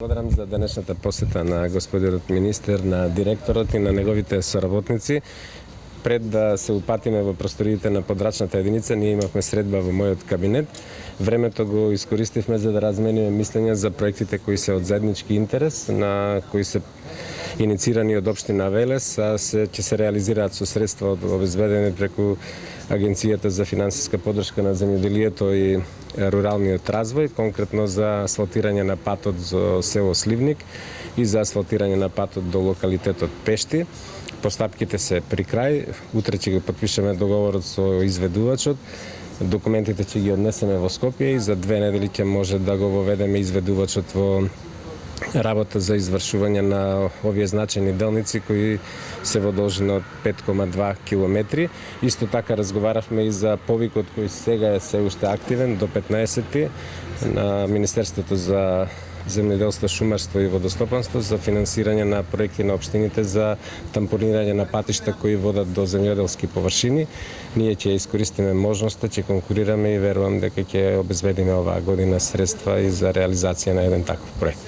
Благодарам за денешната посета на господинот министер, на директорот и на неговите соработници. Пред да се упатиме во просториите на подрачната единица, ние имавме средба во мојот кабинет. Времето го искористивме за да размениме мислења за проектите кои се од заеднички интерес, на кои се инициирани од општина Велес, а ќе се реализираат со средства обезбедени преку Агенцијата за финансиска поддршка на земјоделието и руралниот развој, конкретно за асфалтирање на патот за село Сливник и за асфалтирање на патот до локалитетот Пешти. Постапките се при крај. Утре ќе го потпишеме договорот со изведувачот. Документите ќе ги однесеме во Скопје и за 2 недели ќе може да го воведеме изведувачот во работа за извршување на овие значајни делници кои се во должина од 5,2 километри. Исто така разговаравме и за повикот кој сега е се уште активен до 15 на Министерството за земјоделство, шумарство и водостопанство за финансирање на проекти на општините за тампонирање на патишта кои водат до земјоделски површини. Ние ќе искористиме можноста, ќе конкурираме и верувам дека ќе обезбедиме оваа година средства и за реализација на еден таков проект.